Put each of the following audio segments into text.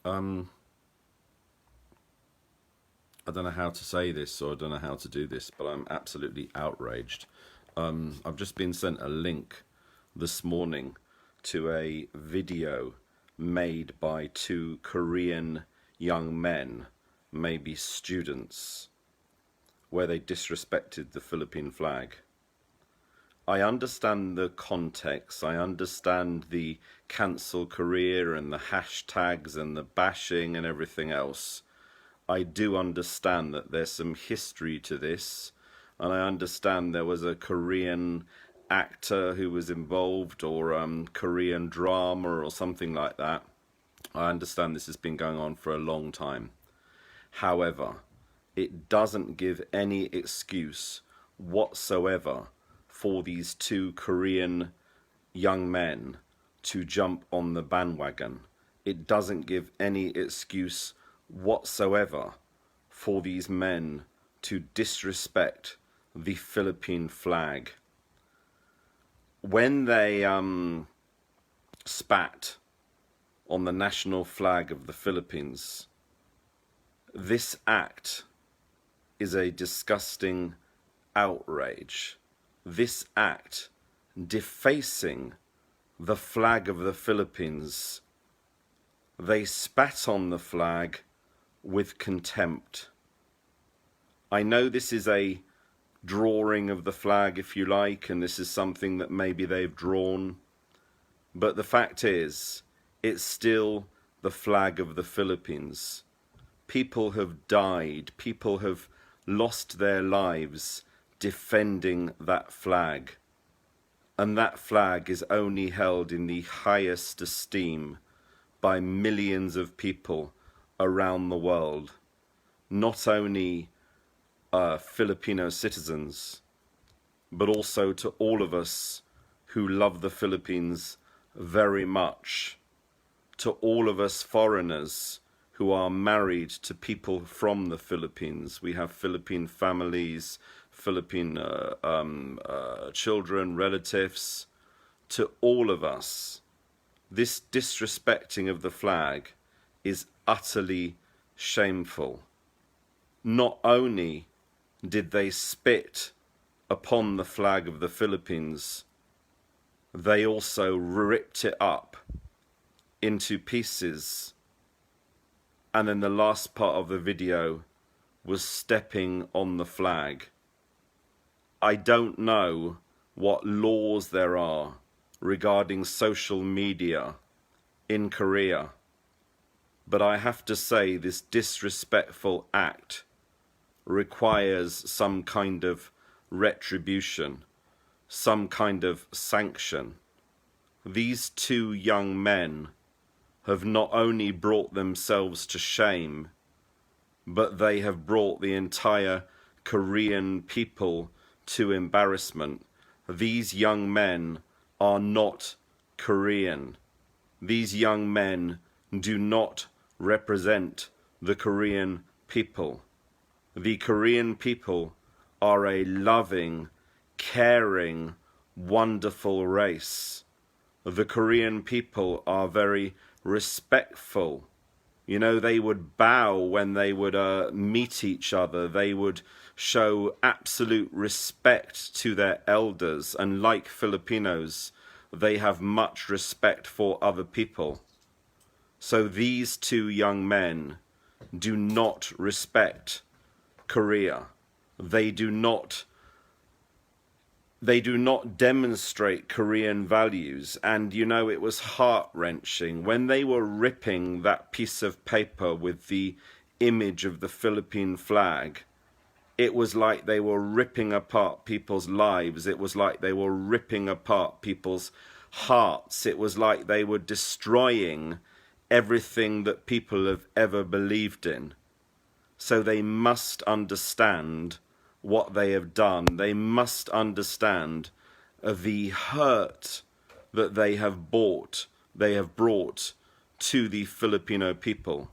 Um, I don't know how to say this or I don't know how to do this, but I'm absolutely outraged. I've just been sent a link this morning to a video made by two Korean young men, maybe students, where they disrespected the Philippine flag. I understand the context, I understand the cancel Korea and the hashtags and the bashing and everything else. I do understand that there's some history to this, and I understand there was a Korean actor who was involved, or Korean drama or something like that. I understand this has been going on for a long time. However, it doesn't give any excuse whatsoever for these two Korean young men to jump on the bandwagon. It doesn't give any excuse whatsoever for these men to disrespect the Philippine flag. When they spat on the national flag of the Philippines, this act is a disgusting outrage. This act defacing the flag of the Philippines. They spat on the flag with contempt. I know this is a drawing of the flag, if you like, and this is something that maybe they've drawn, but the fact is, it's still the flag of the Philippines. People have died, people have lost their lives defending that flag, and that flag is only held in the highest esteem by millions of people around the world, not only Filipino citizens, but also to all of us who love the Philippines very much, to all of us foreigners who are married to people from the Philippines. We have Philippine families, Philippine children, relatives. To all of us, this disrespecting of the flag is utterly shameful. Not only did they spit upon the flag of the Philippines, they also ripped it up into pieces, and then the last part of the video was stepping on the flag. I don't know what laws there are regarding social media in Korea, but I have to say this disrespectful act requires some kind of retribution, some kind of sanction. These two young men have not only brought themselves to shame, but they have brought the entire Korean people to embarrassment. These young men are not Korean. These young men do not represent the Korean people. The Korean people are a loving, caring, wonderful race. The Korean people are very respectful. You know, they would bow when they would meet each other. They would show absolute respect to their elders. And like Filipinos, they have much respect for other people. So these two young men do not respect Korea. They do not demonstrate Korean values. And you know, it was heart-wrenching when they were ripping that piece of paper with the image of the Philippine flag. It was like they were ripping apart people's lives. It was like they were ripping apart people's hearts. It was like they were destroying everything that people have ever believed in. So they must understand what they have done. They must understand the hurt that they have brought to the Filipino people.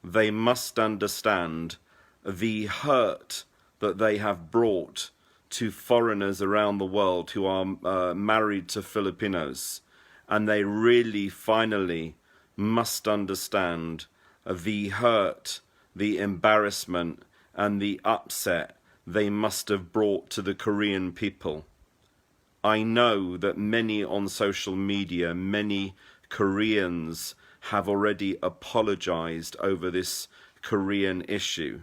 They must understand the hurt that they have brought to foreigners around the world who are married to Filipinos. And they really finally must understand the hurt, the embarrassment, and the upset they must have brought to the Korean people. I know that many on social media, many Koreans have already apologized over this Korean issue.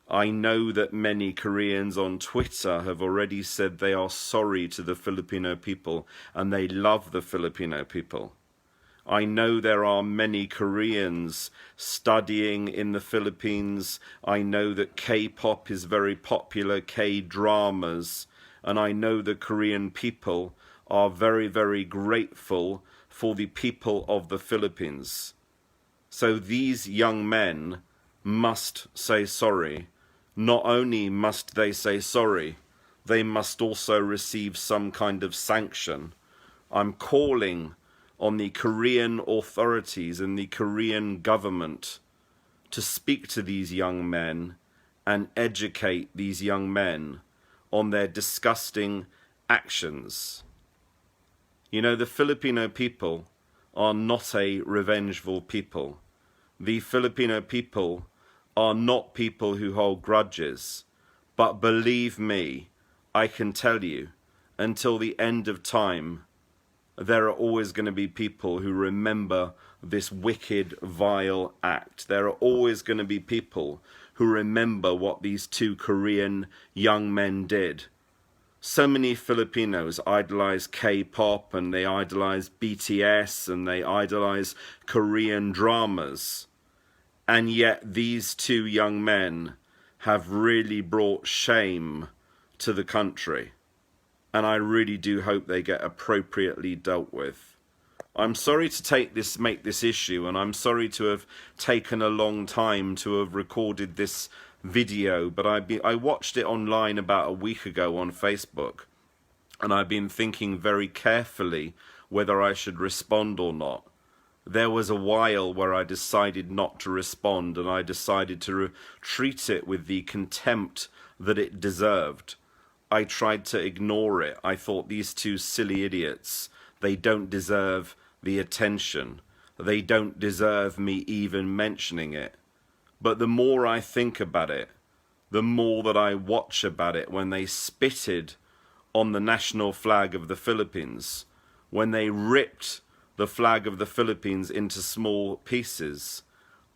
I know that many Koreans on Twitter have already said they are sorry to the Filipino people and they love the Filipino people. I know there are many Koreans studying in the Philippines. I know that K-pop is very popular, K-dramas, and I know the Korean people are very, very grateful for the people of the Philippines. So these young men must say sorry. Not only must they say sorry, they must also receive some kind of sanction. I'm calling on the Korean authorities and the Korean government to speak to these young men and educate these young men on their disgusting actions. You know, the Filipino people are not a revengeful people. The Filipino people are not people who hold grudges. But believe me, I can tell you, until the end of time, there are always going to be people who remember this wicked, vile act. There are always going to be people who remember what these two Korean young men did. So many Filipinos idolize K-pop and they idolize BTS and they idolize Korean dramas. And yet these two young men have really brought shame to the country. And I really do hope they get appropriately dealt with. I'm sorry to make this issue, and I'm sorry to have taken a long time to have recorded this video, but I watched it online about a week ago on Facebook, and I've been thinking very carefully whether I should respond or not. There was a while where I decided not to respond, and I decided to treat it with the contempt that it deserved. I tried to ignore it. I thought, these two silly idiots, they don't deserve the attention. They don't deserve me even mentioning it. But the more I think about it, the more that I watch about it, when they spitted on the national flag of the Philippines, when they ripped the flag of the Philippines into small pieces,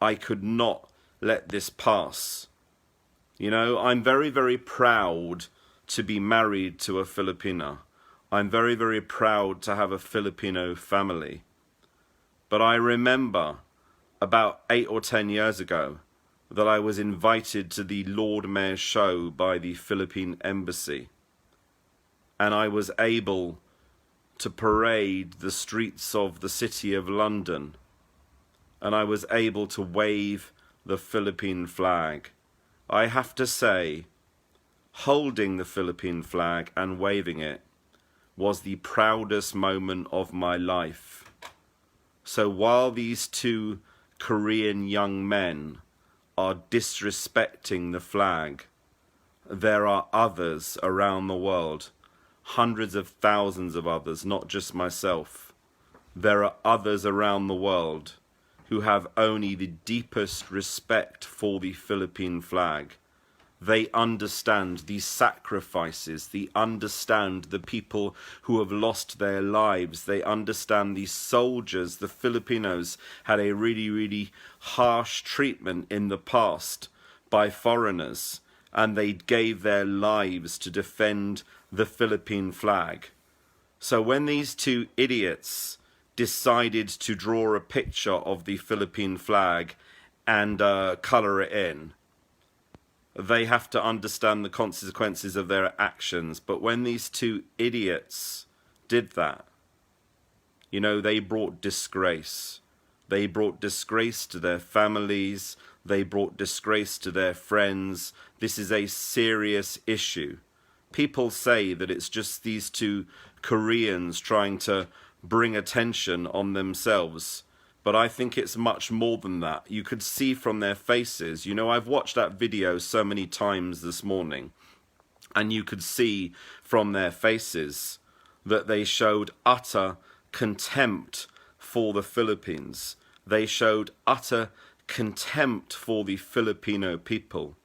I could not let this pass. You know, I'm very, very proud to be married to a Filipina. I'm very, very proud to have a Filipino family. But I remember about 8 or 10 years ago that I was invited to the Lord Mayor's show by the Philippine Embassy. And I was able to parade the streets of the city of London. And I was able to wave the Philippine flag. I have to say, holding the Philippine flag and waving it was the proudest moment of my life. So while these two Korean young men are disrespecting the flag, there are others around the world, hundreds of thousands of others, not just myself. There are others around the world who have only the deepest respect for the Philippine flag. They understand the sacrifices, they understand the people who have lost their lives, they understand the soldiers. The Filipinos had a really, really harsh treatment in the past by foreigners, and they gave their lives to defend the Philippine flag. So when these two idiots decided to draw a picture of the Philippine flag and colour it in, they have to understand the consequences of their actions. But when these two idiots did that, you know, they brought disgrace. They brought disgrace to their families. They brought disgrace to their friends. This is a serious issue. People say that it's just these two Koreans trying to bring attention on themselves. But I think it's much more than that. You could see from their faces. You know, I've watched that video so many times this morning, and you could see from their faces that they showed utter contempt for the Philippines. They showed utter contempt for the Filipino people.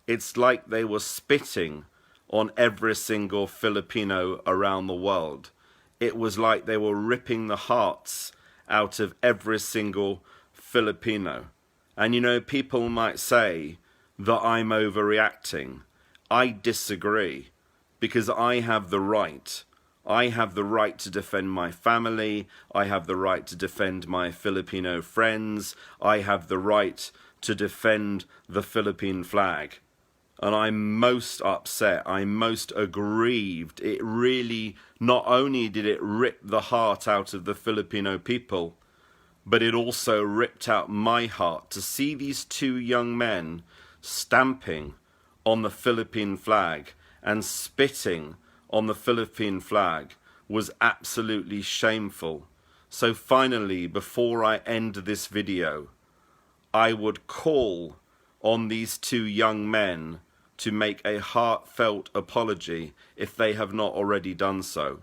It's like they were spitting on every single Filipino around the world. It was like they were ripping the hearts out of every single Filipino. And you know, people might say that I'm overreacting. I disagree, because I have the right. I have the right to defend my family. I have the right to defend my Filipino friends. I have the right to defend the Philippine flag. And I'm most upset, I'm most aggrieved. It really, not only did it rip the heart out of the Filipino people, but it also ripped out my heart to see these two young men stamping on the Philippine flag and spitting on the Philippine flag was absolutely shameful. So finally, before I end this video, I would call on these two young men to make a heartfelt apology if they have not already done so.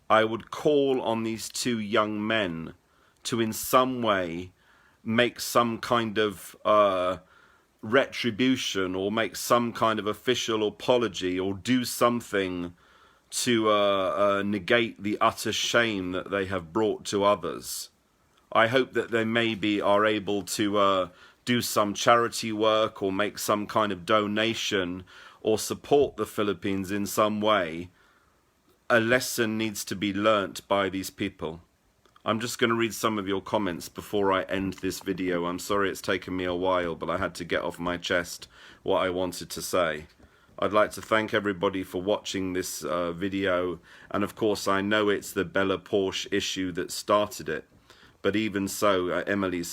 I would call on these two young men to in some way make some kind of retribution, or make some kind of official apology, or do something to negate the utter shame that they have brought to others. I hope that they maybe are able to do some charity work, or make some kind of donation, or support the Philippines in some way. A lesson needs to be learnt by these people. I'm just going to read some of your comments before I end this video. I'm sorry it's taken me a while, but I had to get off my chest what I wanted to say. I'd like to thank everybody for watching this video, and of course I know it's the Bella Porsche issue that started it. But even so, Emily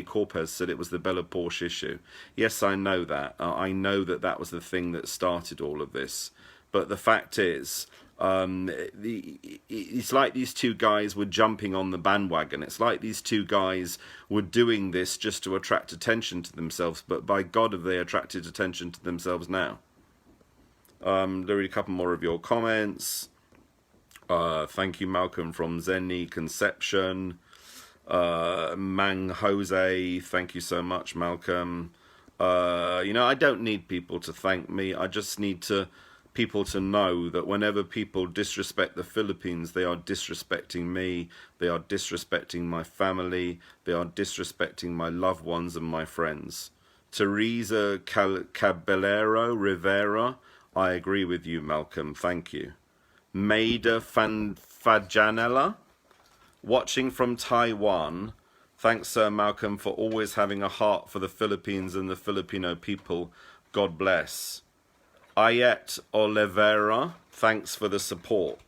Corpez said it was the Bella Porsche issue. Yes, I know that. I know that that was the thing that started all of this. But the fact is, it's like these two guys were jumping on the bandwagon. It's like these two guys were doing this just to attract attention to themselves. But by God, have they attracted attention to themselves now? There are a couple more of your comments. Thank you, Malcolm from Zenny Conception. Mang Jose, thank you so much, Malcolm. You know, I don't need people to thank me. I just need people to know that whenever people disrespect the Philippines, they are disrespecting me, they are disrespecting my family, they are disrespecting my loved ones and my friends. Teresa Caballero Rivera, I agree with you, Malcolm, thank you. Maida Fajanella, watching from Taiwan, thanks, Sir Malcolm, for always having a heart for the Philippines and the Filipino people. God bless. Ayet Oliveira, thanks for the support.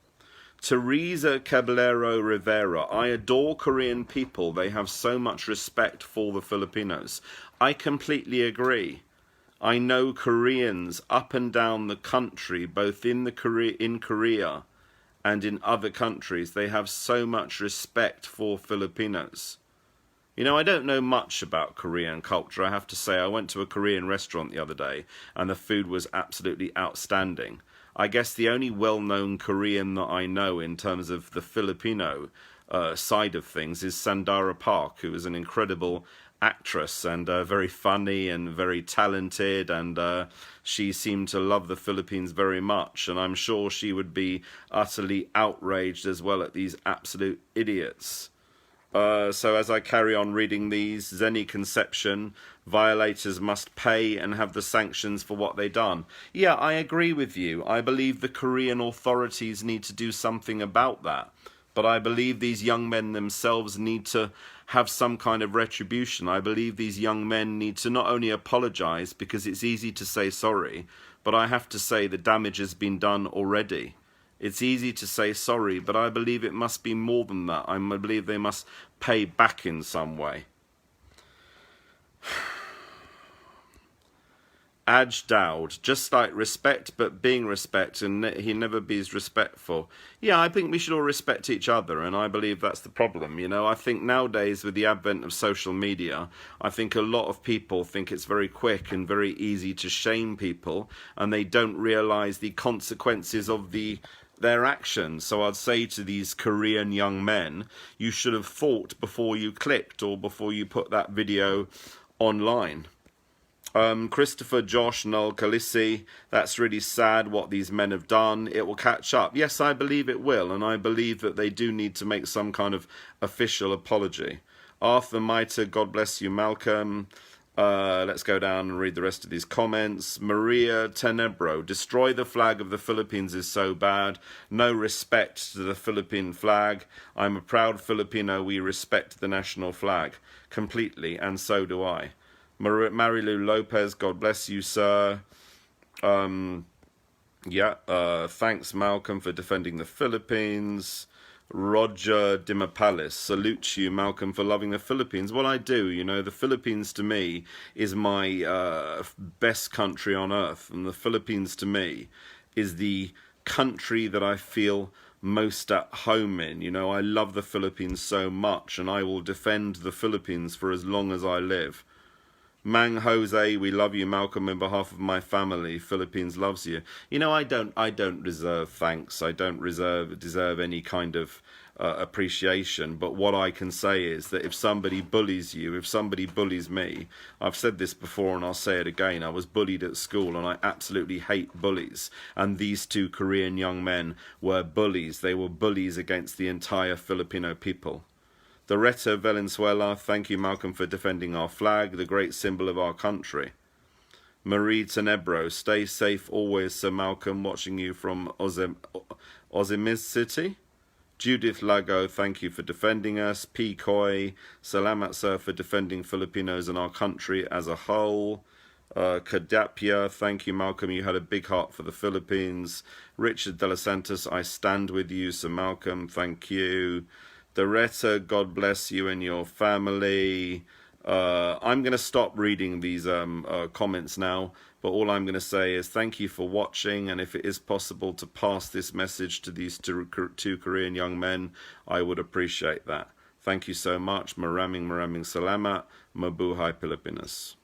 Teresa Caballero Rivera, I adore Korean people. They have so much respect for the Filipinos. I completely agree. I know Koreans up and down the country, both in Korea and in other countries. They have so much respect for Filipinos. You know, I don't know much about Korean culture, I have to say. I went to a Korean restaurant the other day and the food was absolutely outstanding. I guess the only well-known Korean that I know in terms of the Filipino side of things is Sandara Park, who is an incredible actress and very funny and very talented, and she seemed to love the Philippines very much, and I'm sure she would be utterly outraged as well at these absolute idiots. So as I carry on reading these, Zenny Conception, violators must pay and have the sanctions for what they done. Yeah, I agree with you. I believe the Korean authorities need to do something about that. But I believe these young men themselves need to have some kind of retribution. I believe these young men need to not only apologize, because it's easy to say sorry, but I have to say the damage has been done already. It's easy to say sorry, but I believe it must be more than that. I believe they must pay back in some way. Aj Dowd, just like respect, but being respect, and he never be respectful. Yeah, I think we should all respect each other, and I believe that's the problem. You know, I think nowadays with the advent of social media, I think a lot of people think it's very quick and very easy to shame people, and they don't realize the consequences of the their actions. So I'd say to these Korean young men, you should have thought before you clicked or before you put that video online. Christopher, Josh, Noel, Khaleesi, that's really sad what these men have done. It will catch up. Yes, I believe it will, and I believe that they do need to make some kind of official apology. Arthur Mitre, God bless you, Malcolm. Let's go down and read the rest of these comments. Maria Tenebro, destroy the flag of the Philippines is so bad. No respect to the Philippine flag. I'm a proud Filipino. We respect the national flag completely, and so do I. Marilu Lopez, God bless you, sir. Thanks, Malcolm, for defending the Philippines. Roger Dimapalis, salute you, Malcolm, for loving the Philippines. Well, I do. You know, the Philippines to me is my best country on earth. And the Philippines to me is the country that I feel most at home in. You know, I love the Philippines so much, and I will defend the Philippines for as long as I live. Mang Jose, we love you, Malcolm, on behalf of my family. Philippines loves you. You know, I don't deserve thanks. I don't deserve any kind of appreciation. But what I can say is that if somebody bullies you, if somebody bullies me, I've said this before and I'll say it again. I was bullied at school and I absolutely hate bullies. And these two Korean young men were bullies. They were bullies against the entire Filipino people. Doretta Valenzuela, thank you, Malcolm, for defending our flag, the great symbol of our country. Marie Tenebro, stay safe always, Sir Malcolm, watching you from Ozimis City. Judith Lago, thank you for defending us. P. Coy, salamat, sir, for defending Filipinos and our country as a whole. Kadapia, thank you, Malcolm, you had a big heart for the Philippines. Richard De Los Santos, I stand with you, Sir Malcolm, thank you. Doretta, God bless you and your family. I'm going to stop reading these comments now, but all I'm going to say is thank you for watching, and if it is possible to pass this message to these two Korean young men, I would appreciate that. Thank you so much. Maraming salamat. Mabuhay Pilipinas.